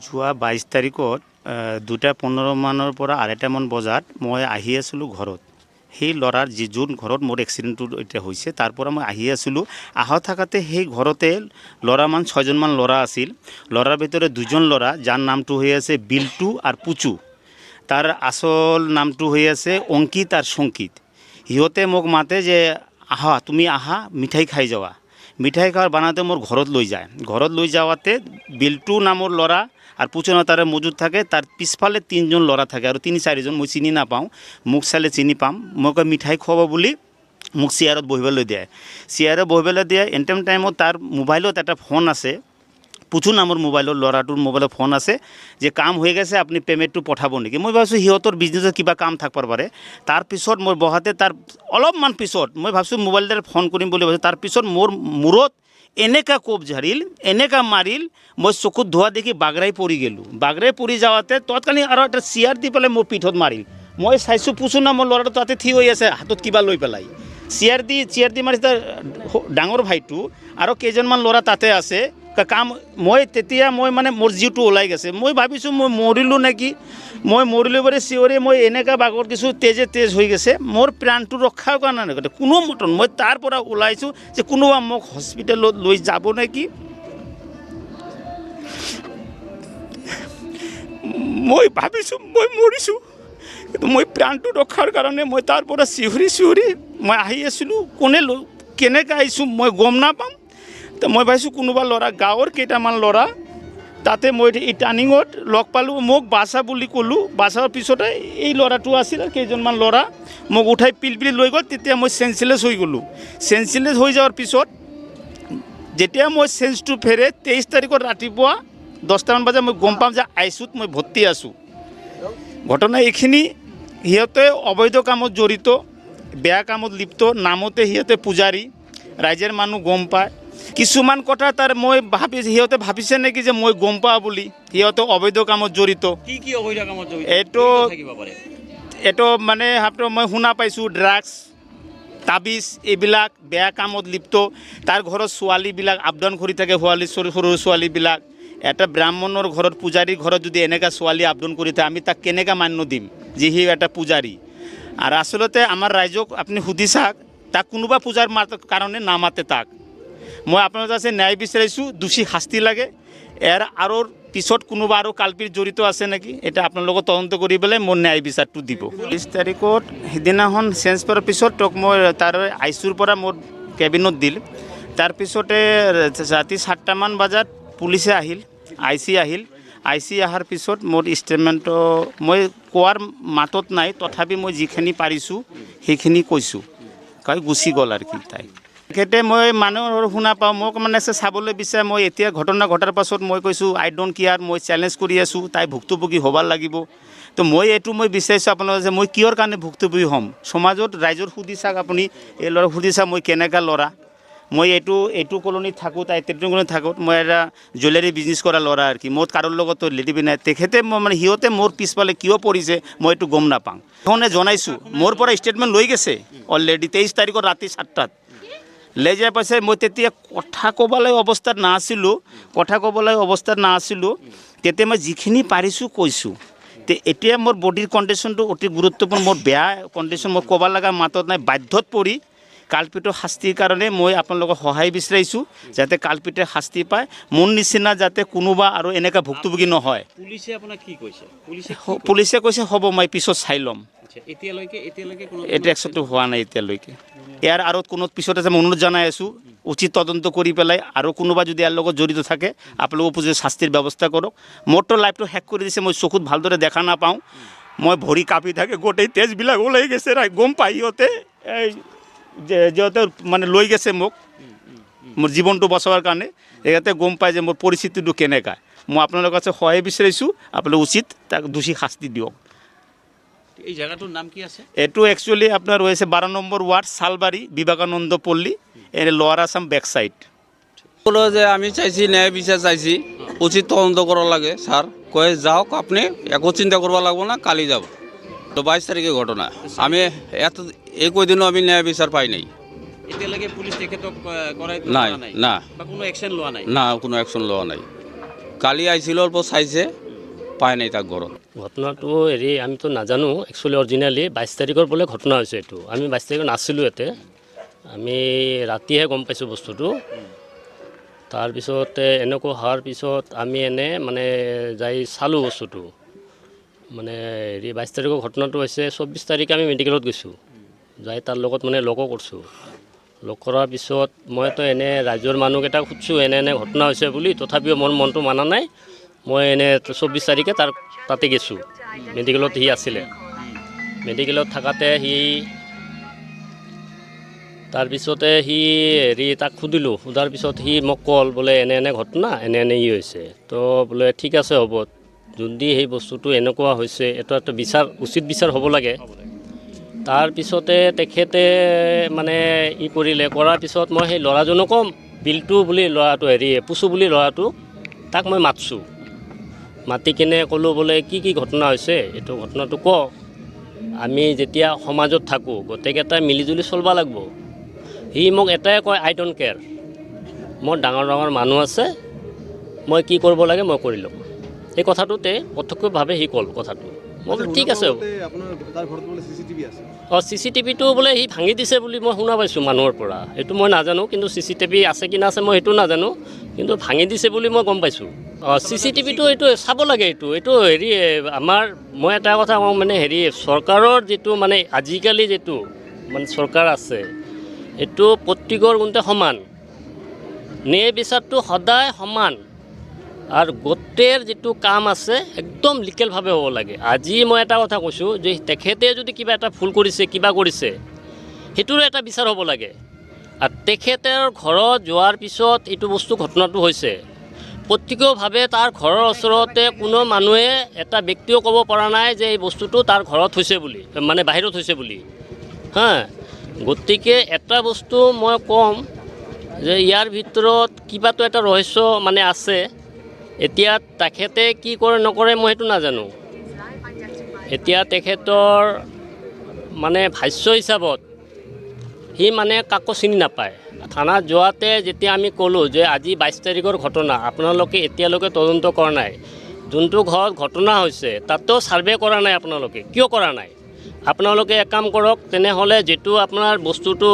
যোৱা 22 তাৰিখত 2:15 মানৰ পৰা 2:30 মান বজাত মই আহি আছিলোঁ ঘৰত। সেই ল'ৰাৰ যোন ঘৰত মোৰ এক্সিডেণ্টটো এতিয়া হৈছে তাৰ পৰা মই আহি আছিলোঁ। আহা থাকাতে সেই ঘৰতে ল'ৰামান 6জনমান ল'ৰা আছিল। ল'ৰাৰ ভিতৰত 2জন ল'ৰা যাৰ নামটো হৈ আছে বিল্টু আৰু পুচু, তাৰ আচল নামটো হৈ আছে অংকিত আৰু সংকিত। সিহঁতে মোক মাতে যে আহা তুমি আহা মিঠাই খাই যাৱা। মিঠাই খাওয়াৰ বানাতে মোৰ ঘৰত লৈ যায়। ঘৰত লৈ যাওয়াতে বিল্টু নামৰ ল'ৰা আৰ পুচনা তাৰে মজুদ থাকে, তাৰ পিছফালে 3জন ল'ৰা থাকে আর 3-4জন মই চিনি নাপাওঁ। মোক চালে চিনি পাম। মোক মিঠাই খুৱাব বুলি মোক চেয়াৰত বহিবলৈ দিয়ে। চেয়াৰত বহিবলৈ দিয়ে এনিটাইম টাইমত তাৰ মোবাইলত এটা ফোন আছে, পুচু নামৰ মোবাইলত ল'ৰাটোৰ মোবাইলত ফোন আছে যে কাম হৈ গৈছে আপুনি পেমেণ্টটো পঠাব নেকি। মই ভাবিছোঁ সিহঁতৰ বিজনেছত কিবা কাম থাকিব পাৰে। তাৰপিছত মই বহাতে তাৰ অলপমান পিছত মই ভাবিছোঁ মোবাইলতে ফোন কৰিম বুলি ভাবিছোঁ। তাৰপিছত মোৰ মূৰত এনেকা কোপ ঝাৰিল, এনেকা মাৰিল, মই চকুত ধোৱা দেখি বাগৰাই পৰি গ'লোঁ। বাগৰাই পৰি যাওঁতে তৎকালীন আৰু এটা চেয়াৰ দি পেলাই মোৰ পিঠত মাৰিল। মই চাইছোঁ পুচু নামৰ ল'ৰাটো তাতে থিয় হৈ আছে হাতত কিবা লৈ পেলাই। চেয়াৰ দি মাৰিছে তাৰ ডাঙৰ ভাইটো আৰু কেইজনমান ল'ৰা তাতে আছে কাম। মই তেতিয়া মানে মোৰ জিউটো ওলাই গৈছে। মই ভাবিছোঁ মই মৰিলোঁ নেকি। মই মৰিলোঁ বুলি চিঞৰি মই এনেকুৱা বাগৰ কিছু তেজ হৈ গৈছে। মোৰ প্ৰাণটো ৰক্ষাৰ কাৰণে কোনো মতন মই তাৰ পৰা ওলাইছোঁ যে কোনোবা মোক হস্পিটেলত লৈ যাব নেকি। মই ভাবিছোঁ মই মৰিছোঁ, কিন্তু মই প্ৰাণটো ৰক্ষাৰ কাৰণে মই তাৰ পৰা চিঞৰি মই আহি আছিলোঁ। কেনেকৈ আহিছোঁ মই গম নাপাম। তো মই ভাবিছোঁ কোনোবা ল'ৰা গাঁৱৰ কেইটামান ল'ৰা তাতে মই এই টাৰ্ণিঙত লগ পালোঁ। মোক বাচা বুলি ক'লোঁ। বাচাৰ পিছতে এই ল'ৰাটো আছিল আৰু কেইজনমান ল'ৰা মোক উঠাই পিলপিলি লৈ গ'ল। তেতিয়া মই চেঞ্চলেছ হৈ গ'লোঁ। চেঞ্চলেছ হৈ যোৱাৰ পিছত যেতিয়া মই চেঞ্জটো ফেৰে 23 তাৰিখত ৰাতিপুৱা 10টামান বজাত মই গম পাম যে আইচুত মই ভৰ্তি আছোঁ। ঘটনা এইখিনি, সিহঁতে অবৈধ কামত জড়িত, বেয়া কামত লিপ্ত, নামতে সিহঁতে পূজাৰী, ৰাইজৰ মানুহ গম পায়। কিছুমান কথা তাৰ মই ভাবিছোঁ সিহঁতে ভাবিছে নেকি যে মই গম পাওঁ বুলি। সিহঁতে অবৈধ কামত জড়িত। কি অবৈধ কামত জড়িত এইটো মানে মই শুনা পাইছোঁ ড্ৰাগছ, তাবিজ এইবিলাক বেয়া কামত লিপ্ত। তাৰ ঘৰত ছোৱালীবিলাক আপ ডাউন কৰি থাকে, সৰু সৰু ছোৱালীবিলাক। এটা ব্ৰাহ্মণৰ ঘৰত পূজাৰীৰ ঘৰত যদি এনেকুৱা ছোৱালী আপ ডাউন কৰি থাকে আমি তাক কেনেকৈ মান্য দিম যে সি এটা পূজাৰী। আৰু আচলতে আমাৰ ৰাইজক আপুনি সুধি চাওক, তাক কোনোবা পূজাৰ কাৰণে নামাতে তাক। মই আপোনাৰ কাছে ন্যায় বিচাৰিছোঁ, দোষী শাস্তি লাগে। আৰু পিছত কোনোবা আৰু কালপিত জড়িত আছে নেকি এটা আপোনালোকক তদন্ত কৰি পেলাই মোৰ ন্যায় বিচাৰটো দিব। 20 তাৰিখত সিদিনাখন চেঞ্জ কৰাৰ পিছত তোক মই তাৰ আইচুৰ পৰা মোৰ কেবিনত দিল। তাৰপিছতে ৰাতি 7টামান বজাত পুলিচে আহিল, আই চি অহাৰ পিছত মোৰ ষ্টেটমেণ্টটো মই কোৱাৰ মাতত নাই, তথাপি মই যিখিনি পাৰিছোঁ সেইখিনি কৈছোঁ। গুচি গ'ল আৰু কি তাই। তেখেতে মই মানুহৰ শুনা পাওঁ মোক মানে চাবলৈ বিচাৰে। মই এতিয়া ঘটনা ঘটাৰ পাছত মই কৈছোঁ আই ডোণ্ট কেয়াৰ, মই চেলেঞ্জ কৰি আছোঁ, তাই ভুক্তভোগী হ'ব লাগিব। তো মই বিচাৰিছোঁ আপোনালোকে যে মই কিহৰ কাৰণে ভুক্তভোগী হ'ম। সমাজত ৰাইজৰ সুধি চাওক, আপুনি এই ল'ৰা সুধি চাওক মই কেনেকুৱা ল'ৰা। মই এইটো কলনীত থাকোঁ, তাই তেটো কলনীত থাকোঁ। মই এটা জুৱেলাৰী বিজনেছ কৰা ল'ৰা আৰু কি। মোৰ কাৰোৰ লগত ৰিলেটিভ নাই। তেখেতে সিহঁতে মোৰ পিছফালে কিয় পৰিছে মই এইটো গম নাপাওঁ। সেইখনে জনাইছোঁ, মোৰ পৰা ষ্টেটমেণ্ট লৈ গৈছে অলৰেডি 23 তাৰিখত ৰাতি 7টাত লৈ যায় পাইছে। মই তেতিয়া কথা ক'বলৈ অৱস্থাত নাছিলোঁ। তেতিয়া মই যিখিনি পাৰিছোঁ কৈছোঁ। এতিয়া মোৰ বডিৰ কণ্ডিশ্যনটো অতি গুৰুত্বপূৰ্ণ, মোৰ বেয়া কণ্ডিশ্যন, মই ক'ব লগা মাতত নাই। বাধ্যত পৰি কালপিতৰ শাস্তিৰ কাৰণে মই আপোনালোকক সহায় বিচাৰিছোঁ, যাতে কালপিতে শাস্তি পায়, মোৰ নিচিনা যাতে কোনোবা আৰু এনেকুৱা ভুক্তভোগী নহয়। পুলিচে আপোনাক কি কৈছে? পুলিচে কৈছে হ'ব মই পিছত চাই ল'ম। এতিয়ালৈকে এটা একচুৱেলি হোৱা নাই এতিয়ালৈকে। ইয়াৰ আৰু কোনো পিছতে যে মই অনুৰোধ জনাই আছোঁ, উচিত তদন্ত কৰি পেলাই আৰু কোনোবা যদি ইয়াৰ লগত জড়িত থাকে আপোনালোকে উপযুক্ত শাস্তিৰ ব্যৱস্থা কৰক। মোৰতো লাইফটো শেষ কৰি দিছে, মই চকুত ভালদৰে দেখা নাপাওঁ, মই ভৰি কাঁপি থাকে, গোটেই তেজবিলাক ওলাই গৈছে। গম পাই যিহঁতে মানে লৈ গৈছে মোক মোৰ জীৱনটো বচাবৰ কাৰণে, সিহঁতে গম পায় যে মোৰ পৰিস্থিতিটো কেনেকুৱা। মই আপোনালোকৰ কাছে সহায় বিচাৰিছোঁ, আপোনালোকে উচিত তাক দোষী শাস্তি দিয়ক। এই জায়গাটোৰ নাম কি আছে? এইটো একচুৱেলি আপোনাৰ Royce 12 number ward Salbari, Vivekananda পল্লী, লোৱাৰ আছাম বেক সাইড। যে আমি চাইছি ন্যায় বিচার চাইছি, উচিত তদন্ত করা লাগে। স্যার কয়ে যাওক, আপনি একো চিন্তা করবা লাগবো না, কালি যাব। তো 22 তারিখে ঘটনা। আমি এই কয়দিনও আমি ন্যায় বিচার পাই নাই। এতিয়ালৈকে পুলিচ তেখেতক নাই না বা কোনো অ্যাকশন লোৱা নাই? না, কোনো অ্যাকশন লওয়া নাই। কালি আহিছিল অল্প চাইছে পাই নাই তাক ঘৰত। ঘটনাটো হেৰি আমিতো নাজানো একচুৱেলি অৰিজিনেলি 22 তাৰিখৰ বোলে ঘটনা হৈছে এইটো। আমি 22 তাৰিখত নাছিলোঁ ইয়াতে, আমি ৰাতিহে গম পাইছোঁ বস্তুটো। তাৰপিছতে এনেকুৱা হোৱাৰ পিছত আমি এনে মানে যাই চালোঁ বস্তুটো। মানে হেৰি 22 তাৰিখৰ ঘটনাটো হৈছে 24 তাৰিখে আমি মেডিকেলত গৈছোঁ, যাই তাৰ লগত মানে লগো কৰিছোঁ। লগ কৰাৰ পিছত মইতো এনে ৰাজ্যৰ মানুহকেইটাক সুধিছোঁ এনে ঘটনা হৈছে বুলি, তথাপিও মোৰ মনটো মানা নাই। মই এনে 24 তাৰিখে তাতে গেছোঁ, মেডিকেলত সি আছিলে। মেডিকেলত থাকাতে সি তাৰপিছতে সি হেৰি তাক সুধিলোঁ, সোধাৰ পিছত সি মোক ক'ল বোলে এনে ঘটনা এনে ই হৈছে। তো বোলে ঠিক আছে হ'ব, যদি সেই বস্তুটো এনেকুৱা হৈছে এইটো এটা উচিত বিচাৰ হ'ব লাগে। তাৰপিছতে তেখেতে মানে কৰাৰ পিছত মই সেই ল'ৰাজনকো বিল্টু বুলি ল'ৰাটো হেৰি পুচু বুলি ল'ৰাটো তাক মই মাতছোঁ। মাতি কিনে ক'লোঁ বোলে কি ঘটনা হৈছে এইটো ঘটনাটো ক। আমি যেতিয়া সমাজত থাকোঁ গোটেইকেইটাই মিলিজুলি চলিব লাগিব। সি মোক এটাই কয় আই ডোণ্ট কেয়াৰ, মোৰ ডাঙৰ মানুহ আছে, মই কি কৰিব লাগে মই কৰি ল'ম। এই কথাটোতে প্ৰত্যক্ষভাৱে সি ক'ল কথাটো। মই বোলো ঠিক আছে হ'ব। CCTVটো বোলে সি ভাঙি দিছে বুলি মই শুনা পাইছোঁ মানুহৰ পৰা। এইটো মই নাজানো, কিন্তু CCTV আছে কি নাছে মই সেইটো নাজানো, কিন্তু ভাঙি দিছে বুলি মই গম পাইছোঁ। CCTVটো এইটো চাব লাগে। এইটো হেৰি মই এটা কথা কওঁ মানে হেৰি চৰকাৰৰ যিটো মানে আজিকালি যিটো মানে চৰকাৰ আছে এইটো প্ৰত্যেকৰ গুণতে সমান, ন্যায় বিচাৰটো সদায় সমান। আৰু গোটেই যিটো কাম আছে একদম লিকেলভাৱে হ'ব লাগে। আজি মই এটা কথা কৈছোঁ যে তেখেতে যদি কিবা এটা ভুল কৰিছে কিবা কৰিছে সেইটোৰো এটা বিচাৰ হ'ব লাগে। আৰু তেখেতৰ ঘৰত যোৱাৰ পিছত এইটো বস্তু ঘটনাটো হৈছে, প্ৰত্যক্ষভাৱে তাৰ ঘৰৰ ওচৰতে কোনো মানুহে এটা ব্যক্তিও ক'ব পৰা নাই যে এই বস্তুটো তাৰ ঘৰত হৈছে বুলি, মানে বাহিৰত হৈছে বুলি। গতিকে এটা বস্তু মই ক'ম যে ইয়াৰ ভিতৰত কিবাটো এটা ৰহস্য মানে আছে। এতিয়া তেখেতে কি কৰে নকৰে মই সেইটো নাজানো। এতিয়া তেখেতৰ মানে ভাষ্য হিচাপত সি মানে কাকো চিনি নাপায়। থানাত যোৱাতে যেতিয়া আমি ক'লোঁ যে আজি 22 তাৰিখৰ ঘটনা, আপোনালোকে এতিয়ালৈকে তদন্ত কৰা নাই, যোনটো ঘৰত ঘটনা হৈছে তাতেও ছাৰ্ভে কৰা নাই আপোনালোকে, কিয় কৰা নাই? আপোনালোকে এক কাম কৰক, তেনেহ'লে যিটো আপোনাৰ বস্তুটো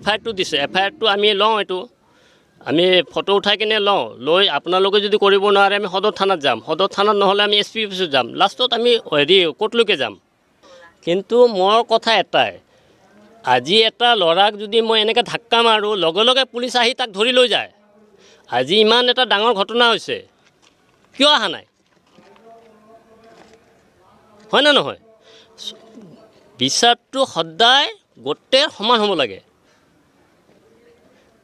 FIR-টো দিছে, FIR-টো আমি লওঁ, এইটো আমি ফটো উঠাই কিনে লৈ আপোনালোকে যদি কৰিব নোৱাৰে আমি সদৰ থানাত যাম, সদৰ থানাত নহ'লে আমি SP অফিচত যাম, লাষ্টত আমি হেৰি কোৰ্টলৈকে যাম। কিন্তু মোৰ কথা এটাই, আজি এটা ল'ৰাক যদি মই এনেকৈ ধাক্কা মাৰোঁ লগে লগে পুলিচ আহি তাক ধৰি লৈ যায়। আজি ইমান এটা ডাঙৰ ঘটনা হৈছে, কিয় অহা নাই? হয় নে নহয়? বিচাৰটো সদায় গোটেই সমান হ'ব লাগে।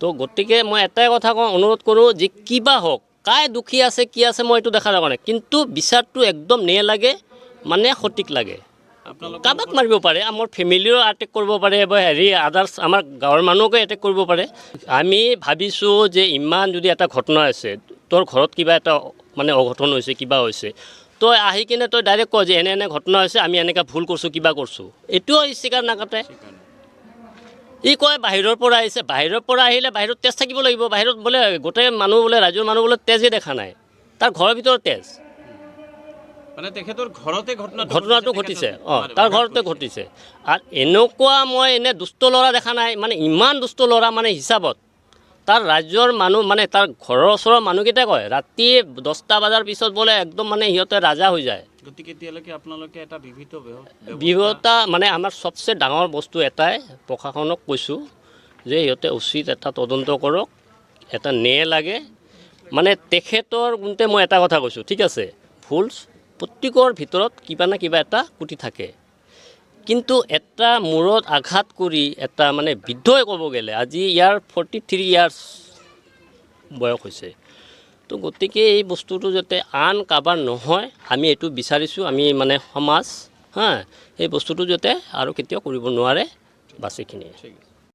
তো গতিকে মই এটাই কথা কওঁ, অনুৰোধ কৰোঁ যে কিবা হওক, কাই দুখী আছে কি আছে মই এইটো দেখাৰ কাৰণে, কিন্তু বিচাৰটো একদম নে লাগে, মানে সঠিক লাগে। কাৰোবাক মাৰিব পাৰে, আমাৰ ফেমিলিও এটেক কৰিব পাৰে বা হেৰি আদাৰ্ছ আমাৰ গাঁৱৰ মানুহকে এটেক কৰিব পাৰে। আমি ভাবিছোঁ যে ইমান যদি এটা ঘটনা আছে, তোৰ ঘৰত কিবা এটা মানে অঘটন হৈছে কিবা হৈছে, তই আহি কিনে তই ডাইৰেক্ট কয় যে এনে ঘটনা হৈছে, আমি এনেকৈ ভুল কৰিছোঁ কিবা কৰিছোঁ, এইটোও স্বীকাৰ নাকাটে। ই কয় বাহিৰৰ পৰা আহিছে, বাহিৰৰ পৰা আহিলে বাহিৰত তেজ থাকিব লাগিব। বাহিৰত বোলে গোটেই মানুহ বোলে ৰাজ্যৰ মানুহ বোলে তেজে দেখা নাই, তাৰ ঘৰৰ ভিতৰত তেজ। মানে তেখেতৰ ঘৰতে ঘটনাটো ঘটিছে, তাৰ ঘৰতে ঘটিছে। আৰু এনেকুৱা মই এনে দুষ্ট ল'ৰা দেখা নাই, মানে ইমান দুষ্ট ল'ৰা মানে হিচাপত। তাৰ ৰাজ্যৰ মানুহ মানে তাৰ ঘৰৰ ওচৰৰ মানুহকেইটাই কয় ৰাতি 10টা বজাৰ পিছত বোলে একদম মানে সিহঁতে ৰাজা হৈ যায়। গতিকে এতিয়ালৈকে আপোনালোকে এটা বিভতা মানে আমাৰ চবচে ডাঙৰ বস্তু এটাই প্ৰশাসনক কৈছোঁ যে সিহঁতে উচিত এটা তদন্ত কৰক, এটা ন্যায় লাগে। মানে তেখেতৰ গুণতে মই এটা কথা কৈছোঁ, ঠিক আছে, ভুল প্ৰত্যেকৰ ভিতৰত কিবা না কিবা এটা কুটি থাকে, কিন্তু এটা মূৰত আঘাত কৰি এটা মানে বৃদ্ধই ক'ব গ'লে আজি ইয়াৰ 43 ইয়াৰ্ছ বয়স হৈছে। তো গতিকে এই বস্তুটো যাতে আন কাবাৰ নহয়, আমি এইটো বিচাৰিছোঁ, আমি মানে সমাজ এই বস্তুটো যাতে আৰু কেতিয়াও কৰিব নোৱাৰে, বাছ এইখিনিয়ে।